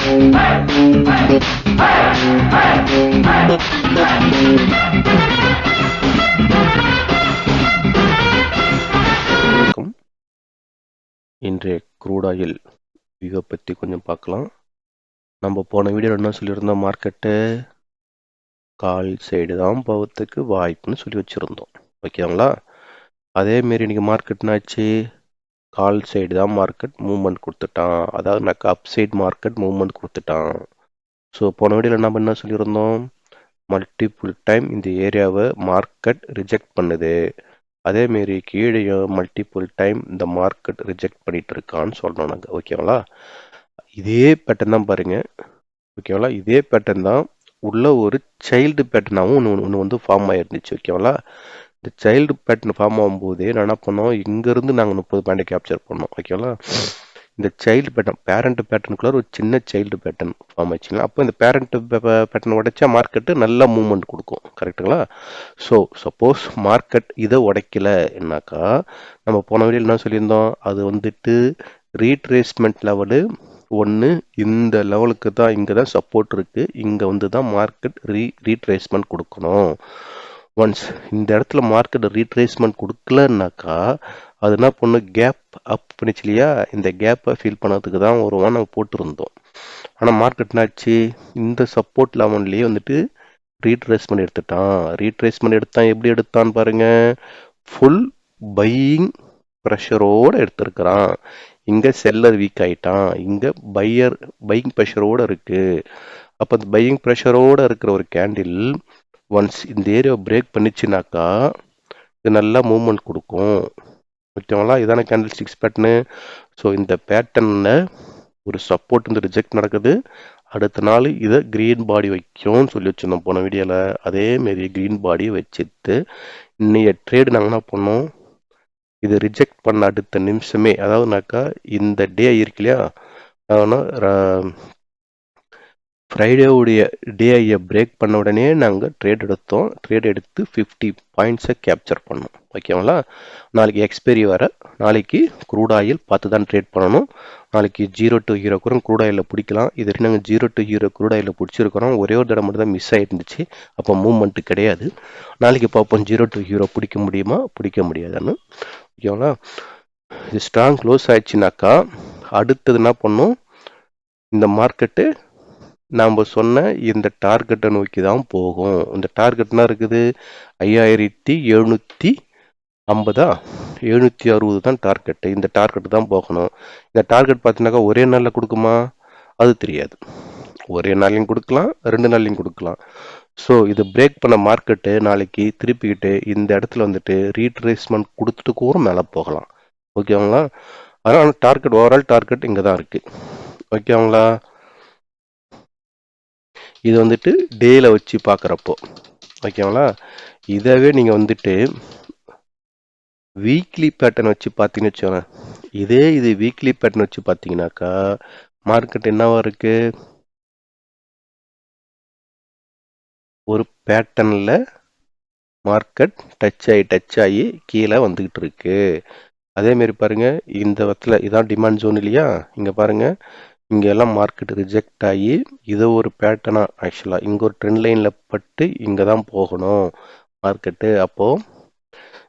இன்றைய crude oil வியூவை பற்றி கொஞ்சம் பார்க்கலாம். நம்ம போன வீடியோவில் என்ன சொல்லியிருந்தோம், மார்க்கெட்டு கால் சைடு தான் போகிறதுக்கு வாய்ப்புன்னு சொல்லி வச்சுருந்தோம். ஓகேங்களா? அதேமாரி இன்றைக்கி மார்க்கெட்னாச்சு கால் சைடு தான் மார்க்கெட் மூவ்மெண்ட் கொடுத்துட்டான். அதாவது நான் அப் சைடு மார்க்கெட் மூவ்மெண்ட் கொடுத்துட்டான். ஸோ போன வீடியோவில் நம்ம என்ன சொல்லியிருந்தோம், மல்டிபிள் டைம் இந்த ஏரியாவை மார்க்கெட் ரிஜெக்ட் பண்ணுது. அதேமாரி கீழேயும் மல்டிபிள் டைம் இந்த மார்க்கெட் ரிஜெக்ட் பண்ணிட்டு இருக்கான்னு சொல்கிறோம் நாங்கள். ஓகேங்களா? இதே பேட்டர்ன் தான் பாருங்க. ஓகேங்களா? இதே பேட்டர்ன் தான் உள்ள ஒரு சைல்டு பேட்டர்னாகவும் ஒன்று வந்து ஃபார்ம் ஆகிருந்துச்சு. ஓகேங்களா? இந்த சைல்டு பேட்டர்ன் ஃபார்ம் ஆகும்போதே நான் என்ன பண்ணோம், இங்கேருந்து நாங்கள் 30 பாயிண்டை கேப்சர் பண்ணோம். ஓகேங்களா? இந்த சைல்டு பேட்டர்ன் பேரண்ட் பேட்டர்னுக்குள்ள ஒரு சின்ன சைல்டு பேட்டர்ன் ஃபார்ம் ஆச்சுங்களா? அப்போ இந்த பேரண்ட் பேட்டர்ன் உடைச்சா மார்க்கெட்டு நல்ல மூவ்மெண்ட் கொடுக்கும். கரெக்டுங்களா? ஸோ சப்போஸ் மார்க்கெட் இதை உடைக்கலைன்னாக்கா நம்ம போன வீடியோவில் என்ன சொல்லியிருந்தோம், அது வந்துட்டு ரீட்ரேஸ்மெண்ட் லெவலு ஒன்று இந்த லெவலுக்கு தான், இங்கே தான் சப்போர்ட் இருக்குது, இங்கே வந்து தான் மார்க்கெட் ரீட்ரேஸ்மெண்ட் கொடுக்கணும். ஒன்ஸ் இந்த இடத்துல மார்க்கெட் ரீட்ரேஸ்மெண்ட் கொடுக்கலன்னாக்கா அது என்ன பண்ணும், கேப் அப் பண்ணிச்சு இல்லையா? இந்த கேப்பை ஃபில் பண்ணதுக்கு தான் ஒரு நம்ம போட்டிருந்தோம். ஆனால் மார்க்கெட் என்னாச்சு, இந்த சப்போர்ட் லெவன்லேயே வந்துட்டு ரீட்ரேஸ்மெண்ட் எடுத்துட்டான். ரீட்ரேஸ்மெண்ட் எடுத்தான். எப்படி எடுத்தான்னு பாருங்க, ஃபுல் பையிங் ப்ரெஷரோடு எடுத்திருக்கிறான். இங்கே செல்லர் வீக் ஆகிட்டான், இங்கே பையிங் ப்ரெஷரோடு இருக்குது. அப்போ அந்த பையிங் ப்ரெஷரோடு இருக்கிற ஒரு கேண்டில் ஒன்ஸ் இந்த ஏரியாவை பிரேக் பண்ணிச்சுனாக்கா இது நல்லா மூவ்மெண்ட் கொடுக்கும். ஓகேங்களா? இதான கேண்டில் ஸ்டிக்ஸ் பேட்டர்னு. ஸோ இந்த பேட்டர்னில் ஒரு சப்போர்ட் வந்து ரிஜெக்ட் நடக்குது. அடுத்த நாள் இதை க்ரீன் பாடி வைக்கும்னு சொல்லி வச்சுருந்தோம் போன வீடியோவில். அதேமாரி க்ரீன் பாடி வச்சுட்டு இன்னைய ட்ரேடு நாங்கள் என்ன பண்ணோம், இது ரிஜெக்ட் பண்ண அடுத்த நிமிஷமே, அதாவதுனாக்கா இந்த டே இருக்கு இல்லையா, ஃப்ரைடேவுடைய டேயை பிரேக் பண்ண உடனே நாங்கள் ட்ரேட் எடுத்தோம். ட்ரேட் எடுத்து 50 பாயிண்ட்ஸை கேப்சர் பண்ணோம். ஓகேங்களா? நாளைக்கு எக்ஸ்பைரி வர, நாளைக்கு க்ரூட் ஆயில் பார்த்து தான் ட்ரேட் பண்ணணும். நாளைக்கு 0 to ஹீரோ கூட க்ரூட் ஆயிலில் பிடிக்கலாம். இது நாங்கள் 0 to ஹீரோ க்ரூட் ஆயிலில் பிடிச்சிருக்கிறோம். ஒரே ஒரு தடவை மட்டும் தான் மிஸ் ஆகிருந்துச்சு. அப்போ மூவ்மெண்ட்டு கிடையாது. நாளைக்கு பார்ப்போம் 0 to ஹீரோ பிடிக்க முடியுமா பிடிக்க முடியாதுன்னு. ஓகேங்களா? இது ஸ்ட்ராங் க்ளோஸ் ஆயிடுச்சுனாக்கா அடுத்தது என்ன பண்ணும், இந்த மார்க்கெட்டு நாம் சொன்ன இந்த டார்கெட்டை நோக்கி தான் போகும். இந்த டார்கெட்னா இருக்குது 5750, 760 தான் டார்கெட்டு. இந்த டார்கெட்டு தான் போகணும். இந்த டார்கெட் பார்த்தீங்கன்னாக்கா ஒரே நாளில் கொடுக்குமா அது தெரியாது. ஒரே நாள்லையும் கொடுக்கலாம், 2 நாள்லையும் கொடுக்கலாம். ஸோ இது பிரேக் பண்ண மார்க்கெட்டு நாளைக்கு திருப்பிக்கிட்டு இந்த இடத்துல வந்துட்டு ரீட்ரேஸ்மெண்ட் கொடுத்துட்டு கூட மேலே போகலாம். ஓகேங்களா? அதனால் டார்கெட், ஓவரால் டார்கெட் இங்கே தான் இருக்குது. ஓகேங்களா? இது வந்துட்டு டேயில் வச்சு பார்க்குறப்போ. ஓகேங்களா? இதவே நீங்கள் வந்துட்டு வீக்லி பேட்டர்ன் வச்சு பார்த்தீங்கன்னு வச்சோங்க, இது வீக்லி பேட்டர்ன் வச்சு பார்த்தீங்கன்னாக்கா மார்க்கெட் என்னவா இருக்கு, ஒரு பேட்டர்னில் மார்க்கெட் டச் ஆகி கீழே வந்துக்கிட்டு இருக்கு. அதேமாரி பாருங்கள், இந்த இடத்துல இதான் டிமாண்ட் ஜோன் இல்லையா? இங்கே பாருங்கள், இங்கே எல்லாம் மார்க்கெட் ரிஜெக்ட் ஆகி இதை ஒரு பேட்டர்னாக ஆக்சுவலாக இங்கே ஒரு ட்ரெண்ட் லைனில் பட்டு இங்கே தான் போகணும் மார்க்கெட்டு. அப்போது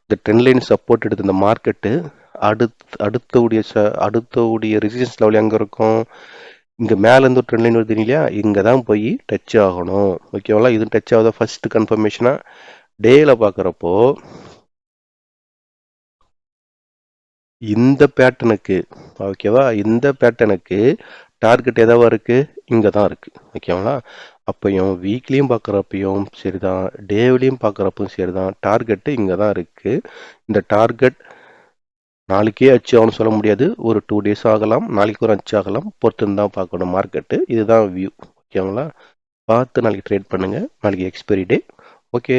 இந்த ட்ரெண்ட் லைன் சப்போர்ட் எடுத்து இந்த மார்க்கெட்டு அடுத்தவுடைய ரெசிஸ்டன்ஸ் லெவல் எங்கே இருக்கும், இங்கே மேலேருந்து ஒரு ட்ரெண்ட் லைன் வருது இல்லையா, இங்கே தான் போய் டச் ஆகணும். ஓகேவா? இது டச் ஆகுதா ஃபர்ஸ்ட் கன்ஃபர்மேஷனாக டேயில் பார்க்குறப்போ இந்த பேட்டர்னுக்கு, ஓகேவா, இந்த பேட்டர்னுக்கு டார்கெட் எதாவது இருக்குது, இங்கே தான் இருக்குது. ஓகேங்களா? அப்பையும் வீக்லியும் பார்க்குறப்பையும் சரி தான், டேவிலையும் பார்க்குறப்பையும் சரி தான், டார்கெட்டு இங்கே தான் இருக்குது. இந்த டார்கெட் நாளைக்கே அச்சீவ் ஆகும்னு சொல்ல முடியாது, ஒரு 2 days ஆகலாம், நாளைக்கு ஒரு அச்சீவ் ஆகலாம், பொறுத்துன்னு தான் பார்க்கணும் மார்க்கெட்டு. இதுதான் வியூ. ஓகேங்களா? பார்த்து நாளைக்கு ட்ரேட் பண்ணுங்கள். நாளைக்கு எக்ஸ்பைரி டே. ஓகே.